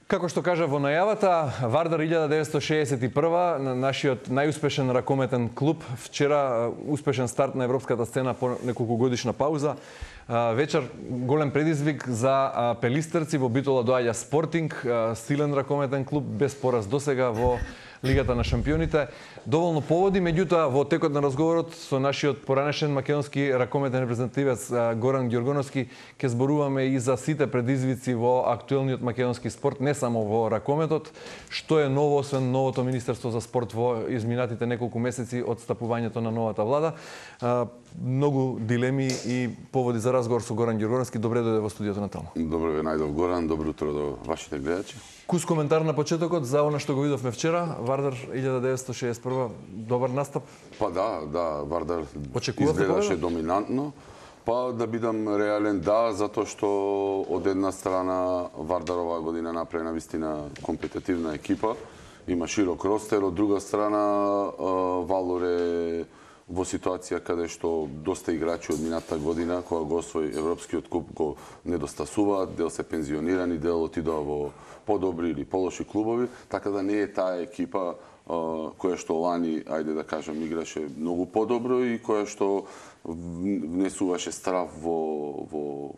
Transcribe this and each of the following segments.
Како што кажа во најавата, Вардар 1961, нашиот најуспешен ракометен клуб, вчера успешен старт на европската сцена по неколку годишна пауза. Вечер голем предизвик за пелистерци, во Битола доаѓа Спортинг, силен ракометен клуб без пораз досега во Лигата на шампионите. Доволно поводи, меѓутоа во текот на разговорот со нашиот поранешен македонски ракометен репрезентативец Горан Ѓоргоновски ќе зборуваме и за сите предизвици во актуелниот македонски спорт, не само во ракометот, што е ново освен новото Министерство за спорт во изминатите неколку месеци од стапувањето на новата влада. Многу дилеми и поводи за разговор со Горан Ѓоргоновски. Добре дојде во студиото на Телмо. Добро ве најдов, Горан, добро утро до вашите гледачи. Кус коментар на почетокот за она што го видовме вчера, Вардар 1961, добар настап? Па да, Вардар Очекувате изгледаше победа? доминантно. Па да бидам реален, да, затоа што од една страна Вардар оваа година направи навистина компетитивна екипа, има широк ростер, од друга страна Валор е во ситуација каде што доста играчи од минатата година, кога го освои Европскиот куп, го недостасуваат, дел се пензионирани, дел отидоа во подобри или полоши клубови, така да не е таа екипа која што лани, ајде да кажам, играше многу подобро и која што внесуваше страв во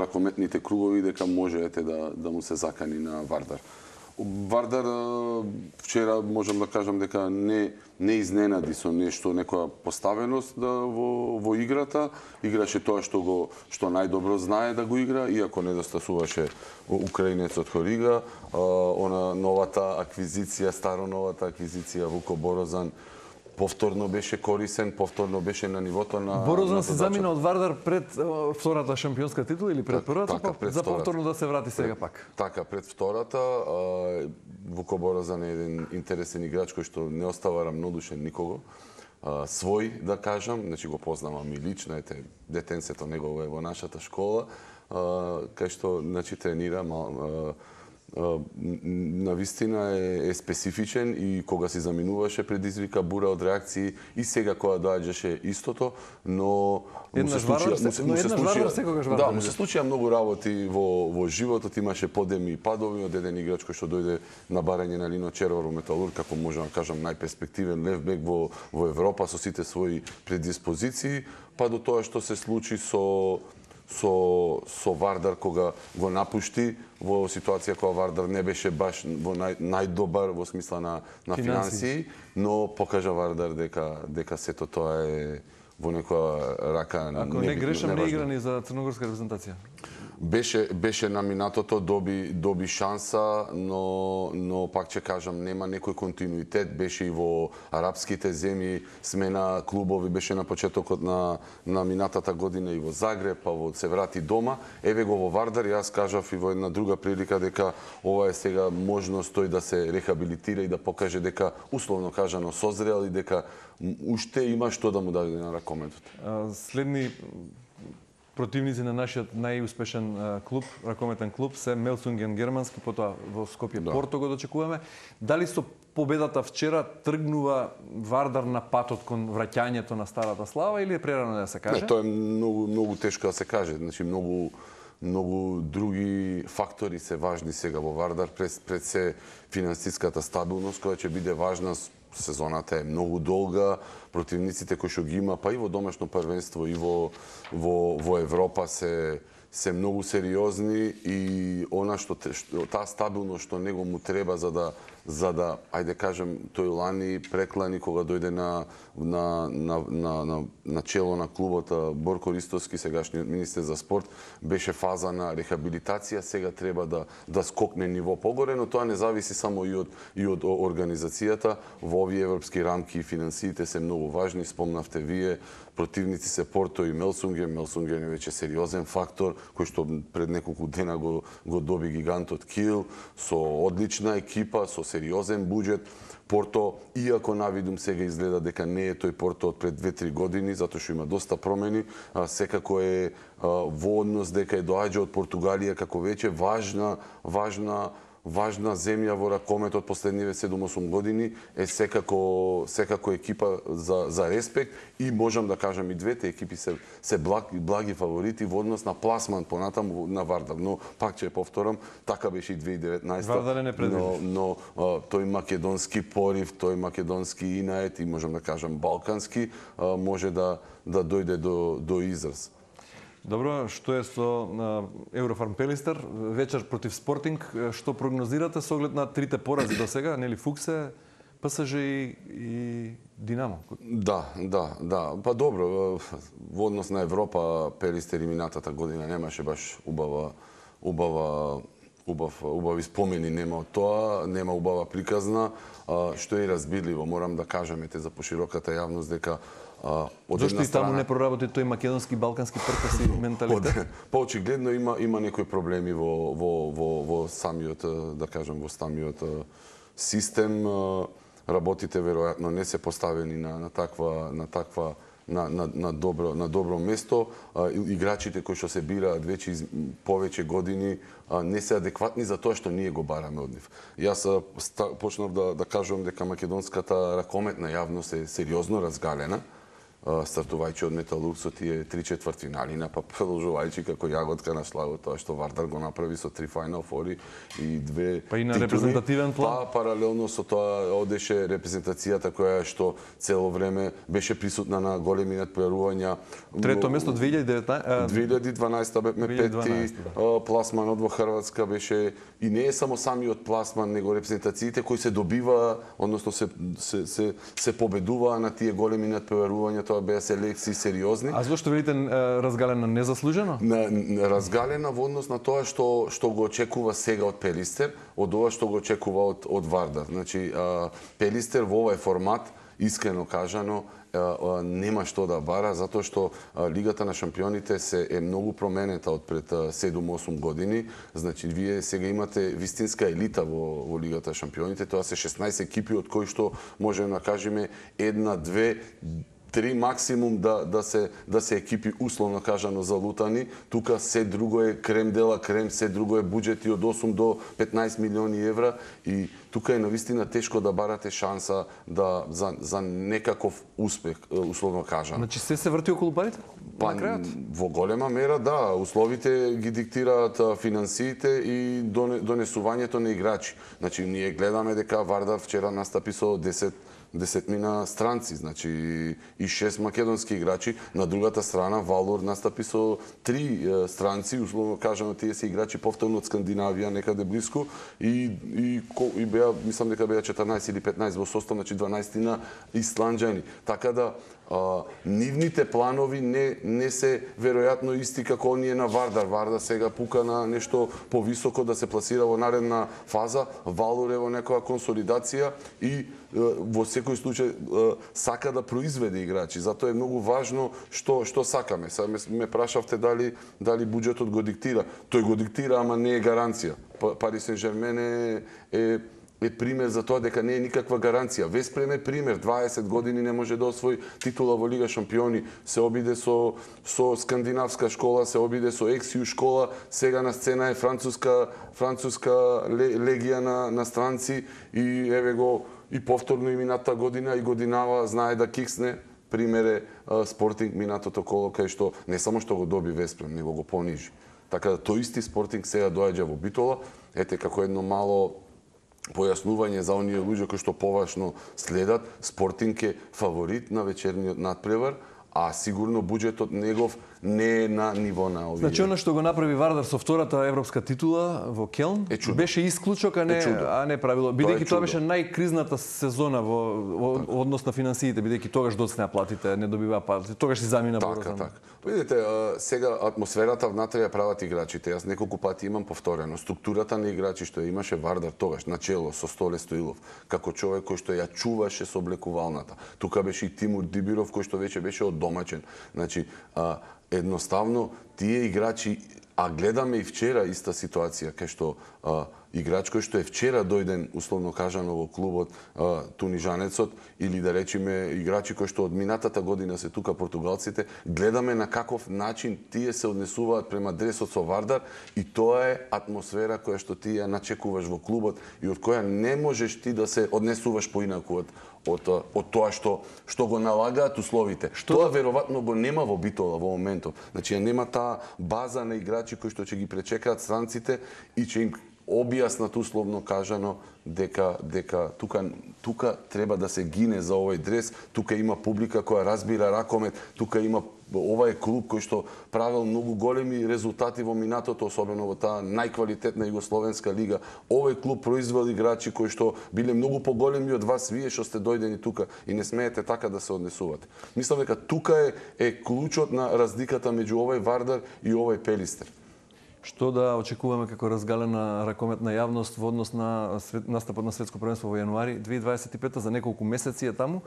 ракометните кругови дека можете да му се закани на Вардар. Вардар вчера можам да кажам дека не изненади со нешто, некоја поставеност во играта. Играше тоа што најдобро знае да го игра, иако недостасуваше украинецот Хорига. Она новата аквизиција, староновата аквизиција Вуко Борозан повторно беше корисен, повторно беше на нивото на Борозан се замина од Вардар пред втората шампионска титула или пред првата, така, за повторно да се врати сега пак. Така, пред втората. Вуко Борозан е еден интересен играч кој што не остава рамнодушен никого. Свој, да кажам, значи го познавам и лично, детенцето негово е во нашата школа, кај што значи тренира навистина е специфичен и кога си заминуваше предизвика бура од реакции и сега кога доаѓаше истото, но му се случија многу работи во животот, имаше подеми и падови од еден играч кој што дојде на барање на Лино Червар во Металург, како можам да кажам најперспективен лев бек во Европа со сите своји предиспозиции, па до тоа што се случи со Вардар кога го напушти во ситуација кога Вардар не беше баш во најдобар во смисла на финансии, но покажа Вардар дека сето тоа е во некоја рака. Ако не грешам, не игра ни за црногорска репрезентација. Беше на минатото, доби шанса, но пак ќе кажам, нема некој континуитет. Беше и во арапските земји, смена клубови, беше на почетокот на минатата година и во Загреб, па се врати дома. Еве го во Вардар, јас кажав и во една друга прилика дека ова е сега можност тој да се рехабилитира и да покаже дека, условно кажано, созрел и дека уште има што да му даде на ракометот. Следни противници на нашиот најуспешен клуб, ракометен клуб, се Мелсунген германски, потоа во Скопје Порто го дочекуваме. Дали со победата вчера тргнува Вардар на патот кон враќањето на старата слава или е прерано да се каже? Не, тоа е многу тешко да се каже. Значи многу други фактори се важни сега во Вардар, пред се финансиската стабилност која ќе биде важна. Сезоната е многу долга, противниците кои што ги има, па и во домашно првенство и во Европа се многу сериозни и она што таа стабилност што него му треба за да ајде кажем тој лани преклани кога дојде на чело на клубот Борко Ристовски, сегашниот министер за спорт, беше фаза на рехабилитација, сега треба да скокне ниво погоре, но тоа не зависи само и од организацијата. Во овие европски рамки и финансиите се многу важни, спомнавте вие, противници се Порто и Мелсунген. Мелсунген е веќе сериозен фактор, кој што пред неколку дена го доби гигантот Кил, со одлична екипа, со сериозен буџет. Порто, иако навидум сега изгледа дека не е тој Порто од пред 2-3 години, затоа што има доста промени, секако е во однос дека доаѓа од Португалија како веќе важна важна земја во ракометот последниве 7-8 години е секако екипа за респект и можам да кажам и двете екипи се благи фаворити во однос на пласман понатаму на Вардар, но пак ќе повторам, така беше и 2019. Вардар е непредвидив. Но тој македонски порив, тој македонски инает и можам да кажам балкански може да дојде до израз. Добро, што е со Еврофарм Пелистер? Вечер против Спортинг, што прогнозирате со оглед на трите порази до сега, нели Фуксе, ПСЖ и Динамо? Да. Па добро, во однос на Европа Пелистер и минатата година немаше баш убави спомени, нема од тоа, нема убава приказна, што е разбирливо, морам да кажам за пошироката јавност дека зошто и таму не проработи тој македонски балкански пркаси менталитет? Па очигледно има некои проблеми во самиот, да кажам, во самиот систем. Работите веројатно не се поставени на добро место. Играчите кои што се бираат веќе повеќе години не се адекватни за тоа што ние го бараме од нив. Јас почнав да кажувам дека македонската ракометна јавност е сериозно разгалена, стартувајќи од Металург со тие 3/4 финалина, па продолжувајќи како јаготка на шлагот тоа што Вардар го направи со 3 Final Four и 2 па и на титули. репрезентативен план. Па паралелно со тоа одеше репрезентацијата која што цело време беше присутна на големи надпреварувања. Трето место 2012 бевме пети, пласманот во Хрватска беше и не е само самиот пласман, него репрезентациите кои се добива, односно се победуваа на тие големи надпреварувања, тоа беа селекции сериозни. А зошто велите разгалена незаслужено? Разгалена во однос на тоа што го очекува сега од Пелистер, од ова што го очекува од Вардар. Значи, Пелистер во овој формат, искрено кажано, нема што да бара, затоа што Лигата на шампионите е многу променета од пред 7-8 години. Значи, вие сега имате вистинска елита во Лигата на шампионите, тоа се 16 екипи, од кои што можеме да кажеме 1, 2, 3 максимум да се екипи условно кажано залутани. Тука се друго е крем дела крем, се друго е буџети од 8 до 15 милиони евра и тука е навистина тешко да барате шанса за некаков успех, условно кажано. Значи се врти околу парите? Па, во голема мера да, условите ги диктираат финансиите и донесувањето на играчи. Значи ние гледаме дека Вардар вчера настапи со 10 странци, значи и 6 македонски играчи. На другата страна Валур настапи со 3 странци, условно кажано тие се играчи повторно од Скандинавија, некаде блиску и беа, мислам дека беа 14 или 15 во состав, значи 12 на исланџани. Така да нивните планови не се веројатно исти како оние на Вардар. Вардар сега пука на нешто повисоко да се пласира во наредна фаза. Валур е во некоја консолидација и во секој случај сака да произведе играчи. Затоа е многу важно што сакаме. Сега ме прашавте дали буџетот го диктира. Тој го диктира, ама не е гаранција. Пари Сен-Жермен е пример за тоа дека не е никаква гаранција. Веспрем е пример, 20 години не може да освои титула во Лига шампиони, се обиде со скандинавска школа, се обиде со Ексиу школа, сега на сцена е француска легија на странци и еве го и повторно и мината година и годинава знае да киксне. Пример е Спортинг минатото коло кај што не само што го доби Веспрем, него го понижи. Така да тој исти Спортинг сега доаѓа во Битола, ете како едно мало појаснување за оние луѓе кои што поважно следат, Спортинг е фаворит на вечерниот надпревар, а сигурно буџетот негов не е на ниво на овие. Значи, она што го направи Вардар со втората европска титула во Келн беше исклучок, а не правило. Бидејќи тоа беше најкризната сезона во однос на финансиите, бидејќи тогаш доцнеа платите, не добиваа пари, тогаш си замина Борозан. Така. Видите, сега атмосферата внатре ја прават играчите. Јас неколку пати имам повторено. Структурата на играчи што ја имаше Вардар тогаш, начело со Столе Стоилов, како човек кој што ја чуваше со облекувалната. Тука беше и Тимур Дибиров кој што веќе беше оддомачен. Значи, едноставно тие играчи А гледаме и вчера иста ситуација, кај што играч кој што е вчера дојден, условно кажано, во клубот Тунижанецот, или да речеме играчи кои што од минатата година се тука португалците, гледаме на каков начин тие се однесуваат према дресот со Вардар, и тоа е атмосфера која што ти ја начекуваш во клубот и од која не можеш ти да се однесуваш поинаку од тоа што го налагаат условите. Тоа веројатно го нема во Битола во моментов. Значи нема таа база на играчи кои што ќе ги пречекаат странците и ќе им објаснат условно кажано дека тука треба да се гине за овој дрес, тука има публика која разбира ракомет, тука има ова е клуб кој што правил многу големи резултати во минатото, особено во таа најквалитетна југословенска лига. Овој клуб произвел играчи кои што биле многу поголеми од вас, вие што сте дојдени тука и не смеете така да се однесувате. Мислам дека тука е клучот на разликата меѓу овој Вардар и овој Пелистер. Што да очекуваме како разгалена ракометна јавност во однос на настапот на светско првенство во јануари 2025 за неколку месеци е таму.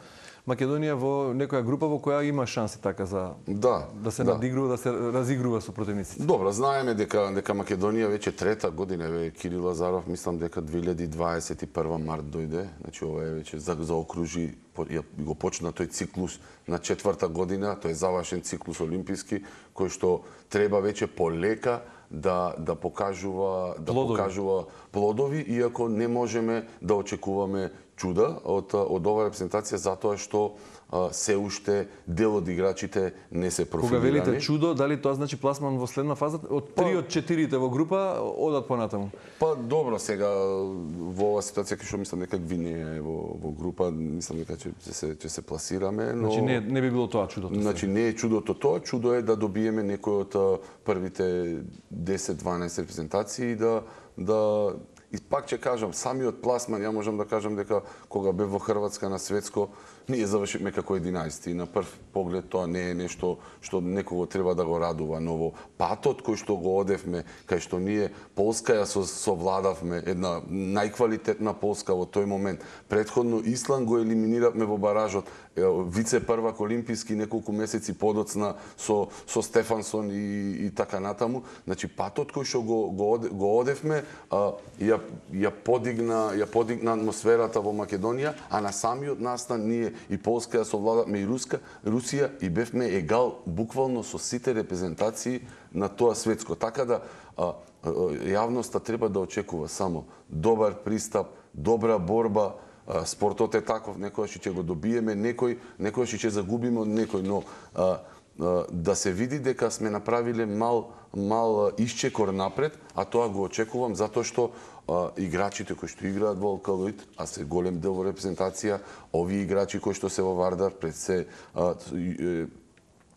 Македонија во некоја група во која има шанси така за да се надигрува, да се разигрува со противниците. Добро, знаеме дека Македонија веќе трета година е Кирил Лазаров, мислам дека 2021 март дојде, значи ова е веќе заокружи, го почна тој циклус на четврта година, тој завршен циклус олимписки кој што треба веќе полека да покажува плодови, иако не можеме да очекуваме чуда од оваа репрезентација затоа што се уште дел од играчите не се профилирани. Кога велите чудо, дали тоа значи пласман во следна фаза? Од 3 од 4 во група одат понатаму? Па добро, сега во оваа ситуација кај што мислам дека Гвинеја е во група, мислам дека ќе се пласираме, но значи не би било тоа чудото. Значи не е чудото тоа, чудо е да добиеме некој од првите 10-12 репрезентации и пак ќе кажам, самиот пласман, ја можам да кажам дека кога бев во Хрватска на светско, ние завршивме како 11 и на прв поглед тоа не е нешто што некого треба да го радува, но во патот кој што го одевме, кај што ние Полска ја совладавме, една најквалитетна Полска во тој момент. Претходно Исланд го елиминиравме во баражот, вице првак олимписки неколку месеци подоцна со Стефансон и така натаму. Значи патот кој што го одевме ја подигна атмосферата во Македонија, а на самиот настан ние и Полска ја совладавме и Русија и бевме егал буквално со сите репрезентации на тоа светско. Така да јавноста треба да очекува само добар пристап, добра борба. Спортот е таков, некојаш ќе го добиеме, некојаш ќе загубиме од некој, но да се види дека сме направиле мал исчекор напред, а тоа го очекувам затоа што играчите кои што играат во Алкалоид, а се голем дел во репрезентација, овие играчи кои што се во Вардар, пред се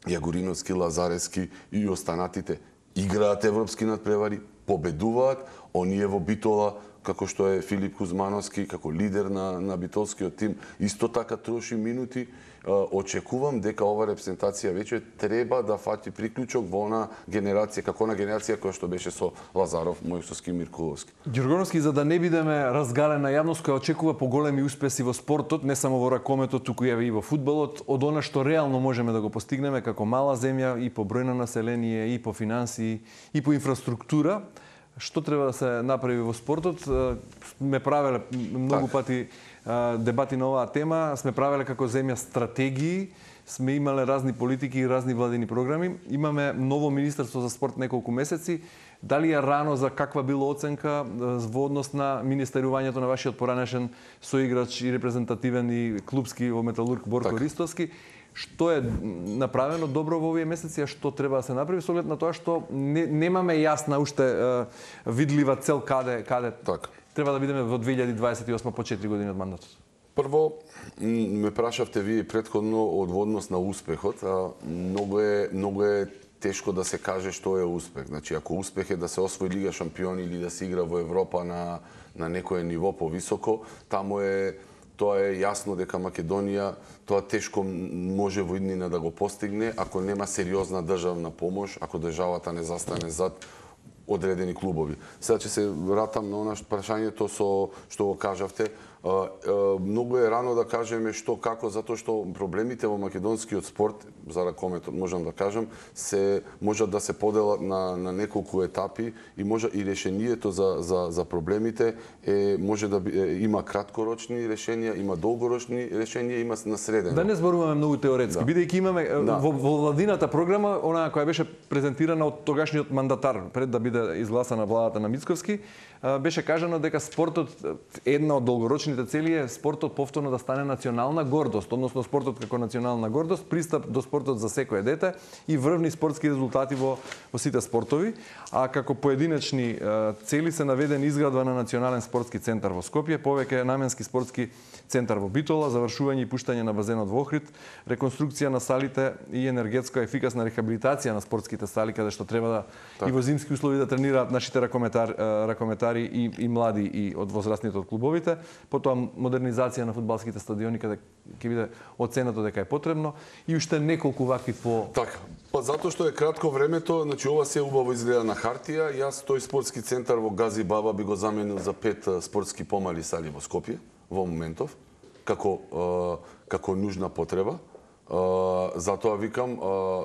Јагориновски, Лазарески и останатите играат европски надпревари, победуваат, оние во Битола како што е Филип Кузмановски, како лидер на битолскиот тим, исто така троши минути. Очекувам дека ова репрезентација веќе треба да фати приклучок во она генерација, како на генерација која што беше со Лазаров, Мојсовски, Миркуловски. Ѓоргоновски, за да не бидеме разгалена јавност која очекува поголеми успеси во спортот, не само во ракометот, туку и во фудбалот, од она што реално можеме да го постигнеме како мала земја и по број на население, и по финансии, и по инфраструктура, што треба да се направи во спортот? Сме правеле многу пати дебати на оваа тема, сме правеле како земја стратегии, сме имале разни политики и разни владини програми. Имаме ново Министерство за спорт неколку месеци. Дали е рано за каква било оценка во однос на министерувањето на вашиот поранешен соиграч и репрезентативен и клубски во Металург Борко Ристовски? Што е направено добро во овие месеци, а што треба да се направи со оглед на тоа што немаме јасна уште видлива цел каде треба да бидеме во 2028 по 4 години од мандатот? Прво, ме прашавте вие претходно од однос на успехот, многу е тешко да се каже што е успех. Значи, ако успех е да се освои Лига шампиони или да се игра во Европа на некое ниво повисоко, тоа е јасно дека Македонија тоа тешко може во иднина да го постигне ако нема сериозна државна помош, ако државата не застане зад одредени клубови. Сега ќе се вратам на она прашањето што го кажавте. Многу е рано да кажеме што како, затоа што проблемите во македонскиот спорт, за ракометот можам да кажам, можат да се поделат на неколку етапи и може и решението за проблемите може да има краткорочни решенија, има долгорочни решенија, има на среден. Да не зборуваме многу теоретски, бидејќи имаме во владината програма, онаа која беше презентирана од тогашниот мандатар пред да биде изгласана владата на Мицковски, беше кажано дека спортот, една од долгорочните цели е спортот повторно да стане национална гордост, односно спортот како национална гордост, пристап до спортот за секое дете и врвни спортски резултати во сите спортови, а како поединечни цели се наведени изградба на национален спортски центар во Скопје, повеќе наменски спортски центар во Битола, завршување и пуштање на базенот во Охрид, реконструкција на салите и енергетска ефикасна рехабилитација на спортските сали каде што треба и во зимски услови да тренираат нашите ракометари и млади и од возрастните од клубовите, потоа модернизација на фудбалските стадиони каде ќе биде оценето дека е потребно и уште неколку вакви Така, па затоа што е кратко времето, значи ова се убаво изгледа на хартија, јас тој спортски центар во Гази Баба би го заменил за 5 спортски помали сали во Скопје во моментов како нужна потреба. Затоа викам,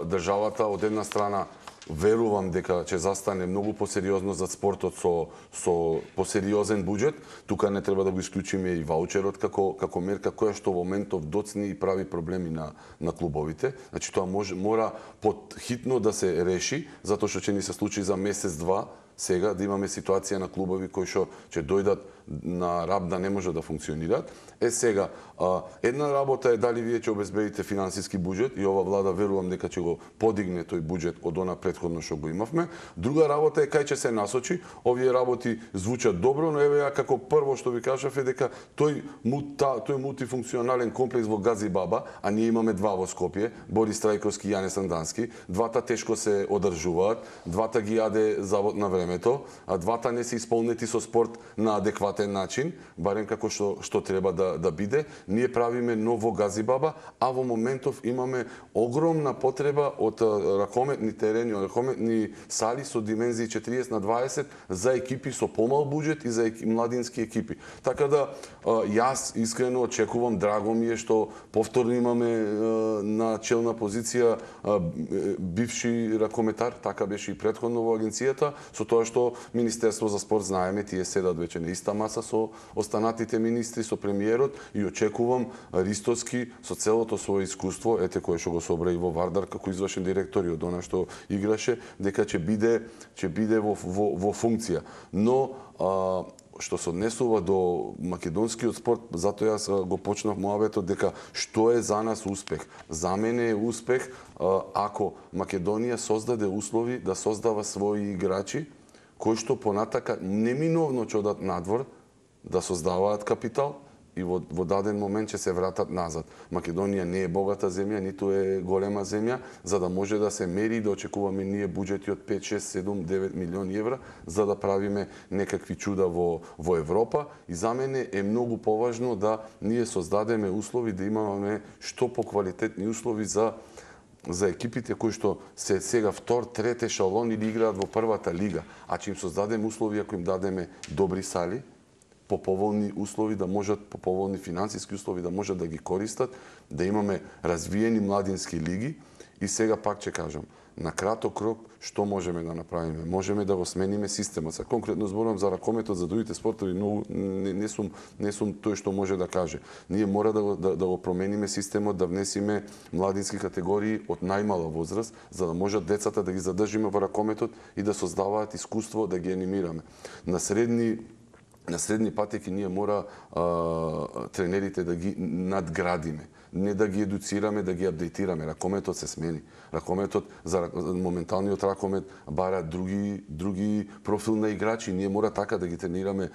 државата од една страна верувам дека ќе застане многу посериозно за спортот со посериозен буџет. Тука не треба да го исклучиме и ваучерот како мерка која што во моментов доцни и прави проблеми на клубовите. Значи тоа мора подхитно да се реши, затоа што ќе ни се случи за месец-два сега да имаме ситуација на клубови кои што ќе дојдат на раб да не може да функционираат. Сега, една работа е дали вие ќе обезбедите финансиски буџет и ова влада верувам дека ќе го подигне тој буџет од она претходно што го имавме. Друга работа е кај ќе се насочи. Овие работи звучат добро, но еве ја како прво што ви кажав е дека тој мултифункционален комплекс во Гази Баба, а ние имаме два во Скопје, Борис Трајковски и Јане Сандански, двата тешко се одржуваат, двата ги јаде завод на времето, а двата не се исполнети со спорт на адекватен начин, барем како што треба да биде. Ние правиме ново Гази Баба, а во моментов имаме огромна потреба од ракометни терени, ракометни сали со димензии 40/20 за екипи со помал буџет и за младински екипи. Така да јас искрено очекувам, драго ми е што повторно имаме на челна позиција бивши ракометар, така беше и претходно во агенцијата, со тоа што Министерство за спорт знаеме, тие седат веќе на иста маса со останатите министри, со премиерот и очекувам Ристовски со целото свое искуство, ете кое што го собра и во Вардар како извршен директор и од она што играше, дека ќе биде во функција. Но што се однесува до македонскиот спорт, затоа јас го почнав муабетот дека што е за нас успех. За мене е успех ако Македонија создаде услови да создава своји играчи кои што понатака неминовно ќе одат надвор да создаваат капитал и во даден момент ќе се вратат назад. Македонија не е богата земја, ниту е голема земја, за да може да се мери и да очекуваме ние буџети од 5, 6, 7, 9 милиони евра за да правиме некакви чуда во Европа. И за мене е многу поважно да ние создадеме услови, да имаме што поквалитетни услови за екипите кои што се сега втор, трет ешалон или играат во првата лига, а ќе им создадеме услови ако им дадеме добри сали, по поволни услови да можат, по поволни финансиски услови да можат да ги користат, да имаме развиени младински лиги и сега пак ќе кажам, на краток рок што можеме да направиме? Можеме да го смениме системот. Са конкретно зборувам за ракометот, за другите спортови, но не сум тој што може да каже. Ние мора да го промениме системот, да внесиме младински категории од најмала возраст, за да можат децата да ги задржиме во ракометот и да создаваат искуство, да ги анимираме. На средни патеки ние мора тренерите да ги надградиме, не да ги едуцираме, да ги апдейтираме. Ракометот се смени. Ракометот, за моменталниот ракомет бара други профил на играчи. Ние мора така да ги тренираме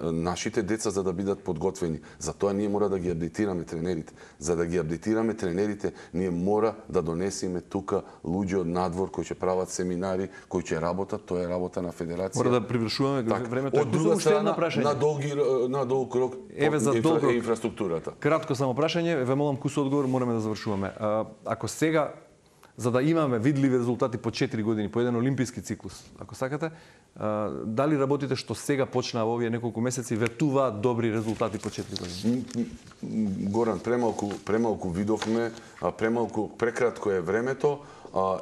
нашите деца за да бидат подготвени. Затоа ние мора да ги апдейтираме тренерите. За да ги апдейтираме тренерите, ние мора да донесеме тука луѓе од надвор кои ќе прават семинари, кои ќе работат, тоа е работа на федерација. Мора да привршуваме времето. Од друга страна, на долг рок инфраструктурата. Кратко само прашање, ве молам кус одговор, мораме да завршуваме. Ако сега за да имаме видливи резултати по 4 години, по еден олимписки циклус, ако сакате, дали работите што сега почнаа во овие неколку месеци ветуваат добри резултати по 4 години? Горан, премалку видовме, прекратко е времето.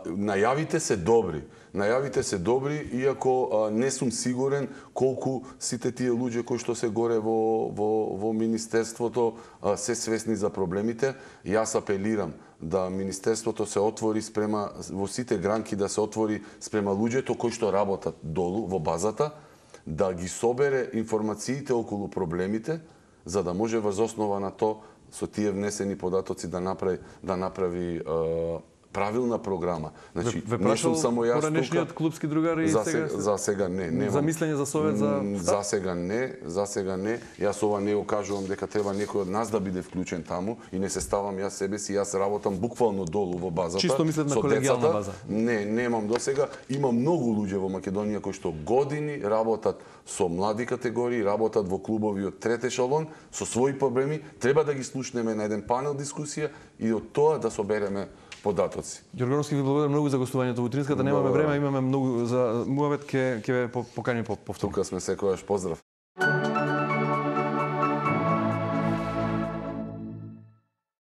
Најавите се добри. Најавите се добри, иако не сум сигурен колку сите тие луѓе кои што се горе во Министерството се свесни за проблемите. Јас апелирам да Министерството се отвори спрема, во сите гранки да се отвори спрема луѓето кои што работат долу во базата, да ги собере информациите околу проблемите, за да може врз основа на то со тие внесени податоци да направи правилна програма. Значи, не сум само јас поранешниот клубски другар и сега? За сега не. За мислење за совет за За сега не. Јас ова не го кажувам дека треба некој од нас да биде вклучен таму и не се ставам јас себе си, јас работам буквално долу во базата. Чисто мислам на колегијална база. Не, немам досега. Има многу луѓе во Македонија кои што години работат со млади категории, работат во клубови од трет ешелон со своји проблеми, треба да ги слушнеме на еден панел дискусија и од тоа да собереме податоци. Ѓоргановски, ви благодарам многу за гостувањето во утринската. Немаме време, имаме многу за муавет, ќе ве поканим повторно. Тука сме секогаш, поздрав.